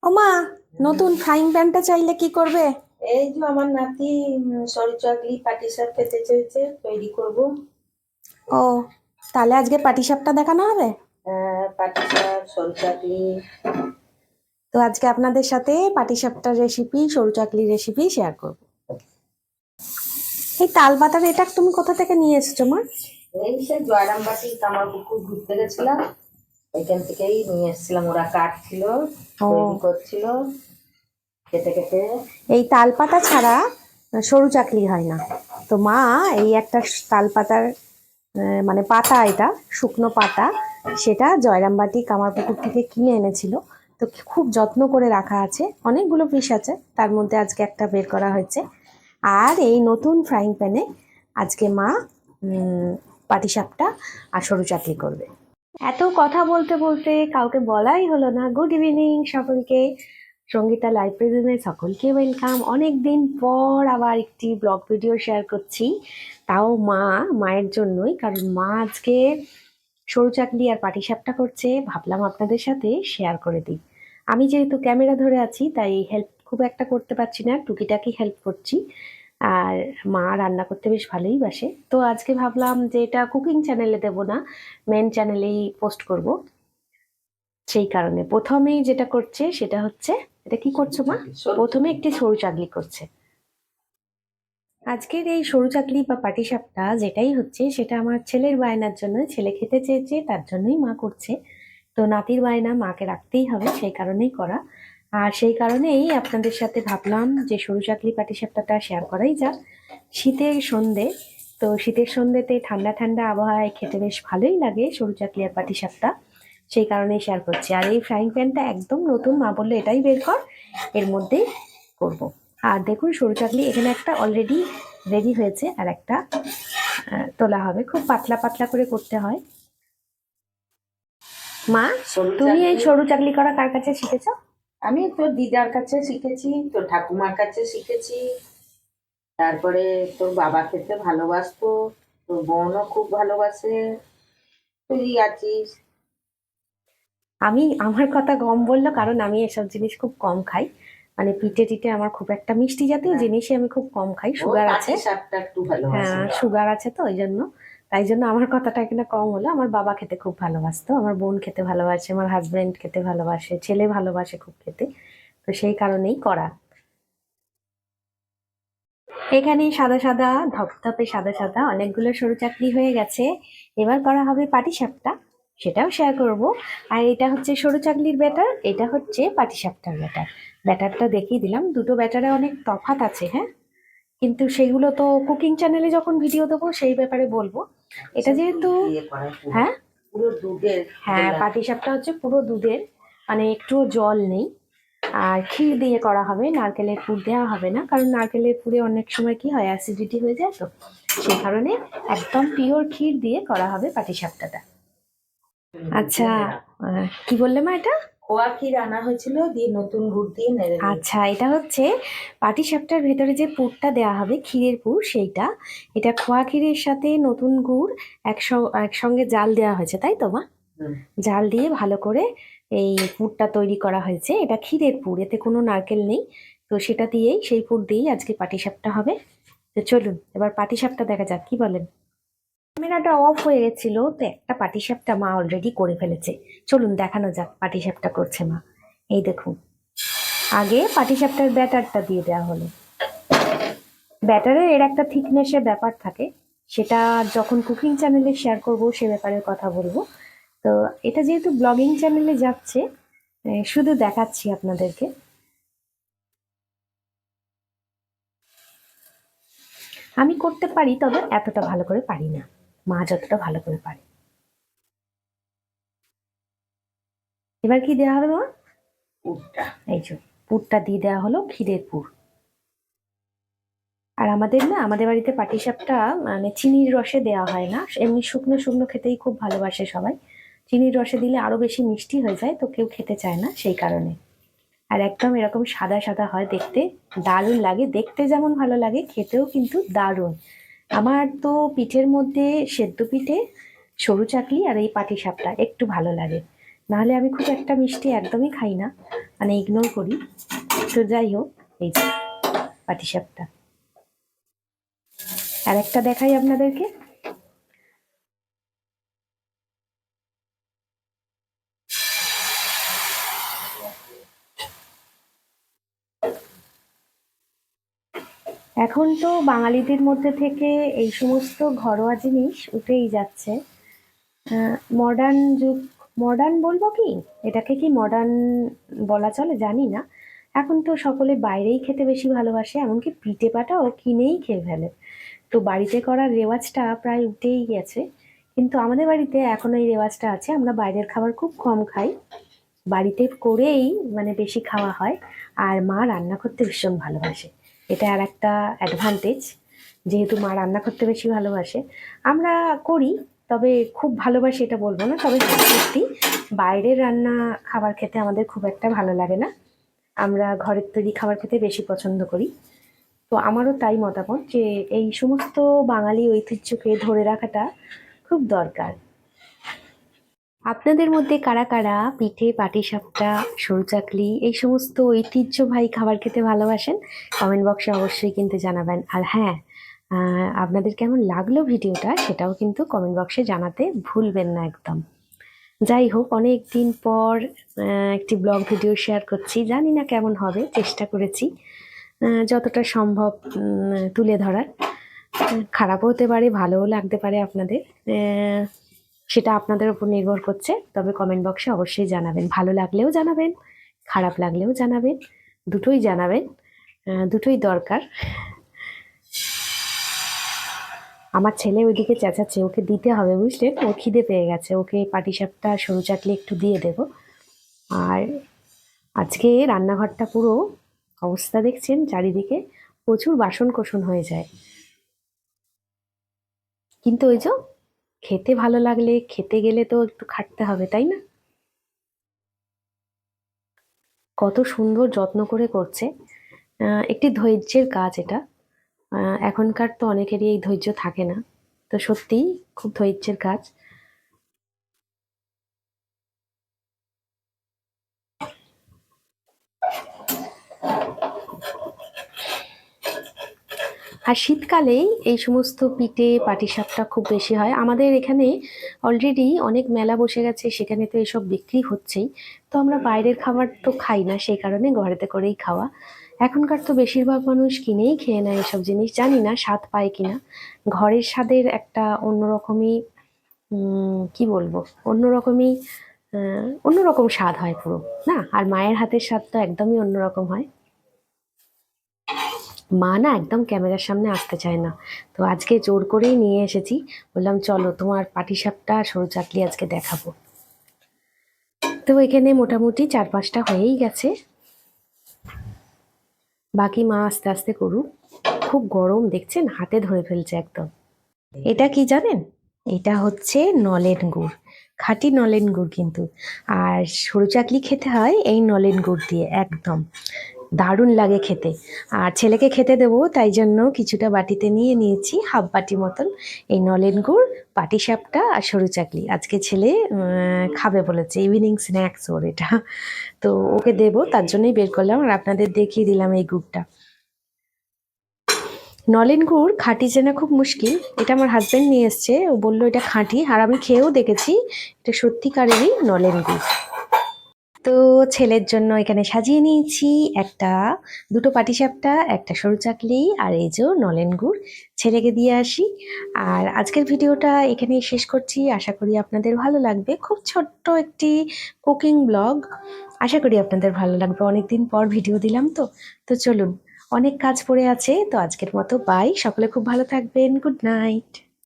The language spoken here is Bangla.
ও মা, নতুন ফ্রাইং প্যানটা চাইলে কি করবে? এই যে আমার নাতি সরি চাকলি পাটিসাপ খেতে চেয়েছে, তৈরি করব। ও, তাহলে আজকে পাটিসাপটা দেখানো হবে। পাটিসাপ সরি চাকলি। তো আজকে আপনাদের সাথে পাটিসাপটার রেসিপি, সরু চাকলির রেসিপি শেয়ার করব। এই তাল পাতার এটা তুমি কোথা থেকে নিয়ে এসেছো মা? এই সে জয়রামবাটি কামারপুকুর ঘুরতে গেছিলাম, ওইখান থেকেই নিয়ে এসেছিলাম। ওরা কাটছিল, তৈরি করছিল, খেতে খেতে। এই তাল পাতা ছাড়া সরু চাকলি হয় না। তো মা এই একটা তাল পাতার মানে পাতা, এটা শুকনো পাতা, সেটা জয়রামবাটি কামারপুকুর থেকে কিনে এনেছিল। তো খুব যত্ন করে রাখা আছে, অনেকগুলো পিস আছে, তার মধ্যে আজকে একটা বের করা হয়েছে। আর এই নতুন ফ্রাইং প্যানে আজকে মা পাটিসাপটা আর সরু চাকলি করবে। এত কথা বলতে বলতে কাউকে বলাই হলো না। গুড ইভিনিং সকলকে, সঙ্গীতা লাইভ প্রিজমে সকলকে ওয়েলকাম। অনেক দিন পর আবার একটি ব্লগ ভিডিও শেয়ার করছি, তাও মায়ের জন্যই, কারণ মা আজকে সরু চাকলি আর পাটিসাপটা করছে। ভাবলাম আপনাদের সাথে শেয়ার করে দিই। আমি যেহেতু ক্যামেরা ধরে আছি তাই হেল্প খুব একটা করতে পারছি না, টুকিটাকি হেল্প করছি। আর মা রান্না করতে বেশ ভালোই বাসে, তো আজকে ভাবলাম যে এটা কুকিং চ্যানেলে দেবো না, মেন চ্যানেলেই পোস্ট করব। সেই কারণে প্রথমেই যেটা করছে সেটা হচ্ছে, এটা কি করছো মা? প্রথমে একটি সরু চাকলি করছে। আজকের এই সরু চাকলি বা পাটিসাপটা যেটাই হচ্ছে সেটা আমার ছেলের বায়নার জন্য, ছেলে খেতে চেয়েছে তার জন্যই মা করছে। তো নাতির বায়না মাকে রাখতেই হবে, সেই কারণেই করা। আর সেই কারণেই আপনাদের সাথে ভাবলাম যে সরু চাকলি পাটিসাপটাটা শেয়ার করাই যাক। শীতের সন্ধে, তো শীতের সন্ধেতে ঠান্ডা ঠান্ডা আবহাওয়ায় খেতে বেশ ভালোই লাগে সরু চাকলি আর পাটিসাপটা, সেই কারণেই শেয়ার করছি। আর এই ফ্রাইং প্যানটা একদম নতুন, মা বললো এটাই বের কর, এর মধ্যেই করব। আর দেখুন সরু চাকলি এখানে একটা অলরেডি রেডি হয়েছে, আর একটা তোলা হবে। খুব পাতলা পাতলা করে করতে হয়। মা, তুমি এই সরু চাকলি করা কার কাছে শিখেছো? আমি তোর দিদার কাছে শিখেছি, তোর ঠাকুমার কাছে শিখেছি। তারপরে তোর বাবা খেতে ভালোবাসতো, তোর বোনও খুব ভালোবাসে, তুই আছিস। আমি আমার কথা কম বললো, কারণ আমি এসব জিনিস খুব কম খাই। মানে পিঠে টিঠে আমার খুব একটা, মিষ্টি জাতীয় জিনিসই আমি খুব কম খাই, সুগার আছে। পাটিসাপটা একটু ভালোবাসে। হ্যাঁ, সুগার আছে, তো ওই জন্য, তাই জন্য আমার কথাটা এখানে কম হলো। আমার বাবা খেতে খুব ভালোবাসতো, আমার বোন খেতে ভালোবাসে, আমার হাজবেন্ড খেতে ভালোবাসে, ছেলে ভালোবাসে খুব খেতে, তো সেই কারণেই করা। এখানে সাদা সাদা, ধপধপে সাদা সাদা অনেকগুলো সরু চাকরি হয়ে গেছে। এবার করা হবে পাটিসাপটা, সেটাও শেয়ার করব। আর এটা হচ্ছে সরু চাকলির ব্যাটার, এটা হচ্ছে পাটিসাপটার ব্যাটার। ব্যাটারটা দেখিয়ে দিলাম, দুটো ব্যাটারে অনেক তফাৎ আছে, হ্যাঁ, কিন্তু সেগুলো তো কুকিং চ্যানেলে যখন ভিডিও দেবো সেই ব্যাপারে বলবো। এটা যেহেতু, হ্যাঁ পুরো দুধের, হ্যাঁ, পাটিসাপটা হচ্ছে পুরো দুধের, মানে একটুও জল নেই। আর ক্ষীর দিয়ে করা হবে, নারকেলের পুর দেওয়া হবে না, কারণ নারকেলের পুরে অনেক সময় কি হয়, অ্যাসিডিটি হয়ে যায়, তো সেই কারণে একদম পিওর ক্ষীর দিয়ে করা হবে পাটিসাপটাটা। আচ্ছা, কি বললে মা এটা? খোয়া ক্ষীর আনা হয়েছিল, দিয়ে নতুন গুড় দিয়ে নেড়ে। আচ্ছা, এটা হচ্ছে পাটিসাপটার ভেতরে যে পুরটা দেওয়া হবে, ক্ষীরের পুর, সেইটা। এটা খোয়া ক্ষীরের সাথে নতুন গুড় একসঙ্গে জাল দেওয়া হয়েছে, তাই তো মা? জাল দিয়ে ভালো করে এই পুরটা তৈরি করা হয়েছে। এটা ক্ষীরের পুর, এতে কোনো নারকেল নেই। তো সেটা দিয়েই, সেই পুর দিয়েই আজকে পাটিসাপটা হবে। তো চলুন এবার পাটিসাপটা দেখা যাক, কি বলেন? ক্যামেরাটা অফ হয়ে গেছিল, তো একটা পাটিসাপটা মা অলরেডি করে ফেলেছে। চলুন দেখানো যাক পাটিসাপটা করছে মা। এই দেখুন, আগে পাটিসাপটার ব্যাটারটা দিয়ে দেওয়া হলো। ব্যাটারের এর একটা থিকনেসের ব্যাপার থাকে, সেটা যখন কুকিং চ্যানেলে শেয়ার করব সে ব্যাপারে কথা বলবো। তো এটা যেহেতু ব্লগিং চ্যানেলে যাচ্ছে, শুধু দেখাচ্ছি আপনাদেরকে। আমি করতে পারি, তবে এতটা ভালো করে পারি না, মা যতটা ভালো করে পারে। এবার কি দেওয়া হবে মা? পুরটা। এই যে পুরটা দিয়ে দেওয়া হলো, ক্ষীরের পুর। আর আমাদের বাড়িতে পাটিসাপটা মানে চিনির রসে দেওয়া হয় না, এমনি শুকনো শুকনো খেতেই খুব ভালোবাসে সবাই। চিনির রসে দিলে আরো বেশি মিষ্টি হয়ে যায়, তো কেউ খেতে চায় না, সেই কারণে। আর একদম এরকম সাদা সাদা হয় দেখতে, দারুণ লাগে দেখতে, যেমন ভালো লাগে খেতেও কিন্তু দারুণ। আমার তো পিঠের মধ্যে সেদ্ধ পিঠে, সরু চাকলি আর এই পাটিসাপটা একটু ভালো লাগে, নাহলে আমি খুব একটা মিষ্টি একদমই খাই না। মানে ইগনোর করি। তো যাই হোক, এই যে পাটিসাপটা। আর একটা দেখাই আপনাদেরকে। এখন তো বাঙালিদের মধ্যে থেকে এই সমস্ত ঘরোয়া জিনিস উঠেই যাচ্ছে। মডার্ন যুগ, মডার্ন বলবো কি, এটাকে কি মডার্ন বলা চলে জানি না। এখন তো সকলে বাইরেই খেতে বেশি ভালোবাসে, এমনকি পিঠে পাটাও কিনেই খেয়ে ফেলে। তো বাড়িতে করার রেওয়াজটা প্রায় উঠেই গেছে, কিন্তু আমাদের বাড়িতে এখনো এই রেওয়াজটা আছে। আমরা বাইরের খাবার খুব কম খাই, বাড়িতে করেই মানে বেশি খাওয়া হয়। আর মা রান্না করতে ভীষণ ভালোবাসে, এটা আর একটা অ্যাডভান্টেজ। যেহেতু মা রান্না করতে বেশি ভালোবাসে, আমরা করি, তবে খুব ভালোবাসি এটা বলবো না। তবে হ্যাঁ, সত্যি বাইরের রান্না খাবার খেতে আমাদের খুব একটা ভালো লাগে না, আমরা ঘরের তৈরি খাবার খেতে বেশি পছন্দ করি। তো আমারও তাই মতামত যে এই সমস্ত বাঙালি ঐতিহ্যকে ধরে রাখাটা খুব দরকার। আপনাদের মধ্যে কারা কারা পিঠে, পাটিসাপটা, সরু চাকলি এই সমস্ত ঐতিহ্যবাহী খাবার খেতে ভালোবাসেন, কমেন্ট বক্সে অবশ্যই কিন্তু জানাবেন। আর হ্যাঁ, আপনাদের কেমন লাগলো ভিডিওটা সেটাও কিন্তু কমেন্ট বক্সে জানাতে ভুলবেন না একদম। যাই হোক, অনেক দিন পর একটি ব্লগ ভিডিও শেয়ার করছি, জানি না কেমন হবে, চেষ্টা করেছি যতটা সম্ভব তুলে ধরার। খারাপও হতে পারে, ভালোও লাগতে পারে আপনাদের, সেটা আপনাদের উপর নির্ভর করছে। তবে কমেন্ট বক্সে অবশ্যই জানাবেন, ভালো লাগলেও জানাবেন, খারাপ লাগলেও জানাবেন, দুটোই জানাবেন, দুটোই দরকার। আমার ছেলে ওইদিকে চেঁচাচ্ছে, ওকে দিতে হবে বুঝলেন, ও খিদে পেয়ে গেছে, ওকে পাটিসাপটা সরু চাকলি একটু দিয়ে দেব। আর আজকে রান্নাঘরটা পুরো অবস্থা দেখছেন, চারিদিকে প্রচুর বাসন কোসন হয়ে যায়, কিন্তু ওই যে খেতে ভালো লাগলে, খেতে গেলে তো একটু খাটতে হবে, তাই না? কত সুন্দর যত্ন করে করছে, একটি ধৈর্যের কাজ এটা। এখনকার তো অনেকেরই এই ধৈর্য থাকে না, তো সত্যিই খুব ধৈর্যের কাজ। আর শীতকালেই এই সমস্ত পিঠে পাটিসাপটা খুব বেশি হয় আমাদের এখানে। অলরেডি অনেক মেলা বসে গেছে, সেখানে তো এসব বিক্রি হচ্ছেই। তো আমরা বাইরের খাবার তো খাই না, সেই কারণে ঘরেতে করেই খাওয়া। এখনকার তো বেশিরভাগ মানুষ কিনেই খেয়ে নেয় এসব জিনিস, জানি না স্বাদ পায় কিনা। ঘরের স্বাদের একটা অন্যরকমই, কি বলবো, অন্যরকমই, অন্যরকম স্বাদ হয় পুরো, না? আর মায়ের হাতের স্বাদ তো একদমই অন্যরকম হয়। মা না একদম ক্যামেরার সামনে আসতে চায় না, তো আজকে জোর করেই নিয়ে এসেছি। বললাম চলো, তোমার পাটিসাপটা সরু চাকলি আজকে দেখাবো। তো এখানে মোটামুটি 4-5টা হয়েই গেছে, বাকি মা আস্তে আস্তে করুক। খুব গরম দেখছেন, হাতে ধরে ফেলছে একদম। এটা কি জানেন, এটা হচ্ছে নলেন গুড়, খাঁটি নলেন গুড় কিন্তু। আর সরু চাকলি খেতে হয় এই নলেন গুড় দিয়ে, একদম দারুণ লাগে খেতে। আর ছেলেকে খেতে দেবো, তাই জন্য কিছুটা বাটিতে নিয়ে নিয়েছি, হাফ বাটি মতন এই নলেন গুড়, পাটিসাপটা আর সরু চাকলি। আজকে ছেলে খাবে বলেছে, ইভিনিং স্ন্যাক্স ওর এটা। তো ওকে দেবো, তার জন্যই বের করলাম আর আপনাদের দেখিয়ে দিলাম এই গুড়টা। নলেন গুড় খাঁটি চেনা খুব মুশকিল, এটা আমার হাজব্যান্ড নিয়ে এসছে, ও বললো এটা খাঁটি, আর আমি খেয়েও দেখেছি, এটা সত্যিকারেরই নলেন গুড়। তো ছেলের জন্য এখানে সাজিয়ে নিয়েছি একটা, দুটো পাটিসাপটা, একটা সরু চাকলি, আর এই যে নলেন গুড়। ছেলেকে দিয়ে আসি। আর আজকের ভিডিওটা এখানেই শেষ করছি, আশা করি আপনাদের ভালো লাগবে। খুব ছোট্ট একটি কুকিং ব্লগ, আশা করি আপনাদের ভালো লাগবে, অনেকদিন পর ভিডিও দিলাম তো। তো চলুন, অনেক কাজ পড়ে আছে, তো আজকের মতো বাই, সকলে খুব ভালো থাকবেন, গুড নাইট।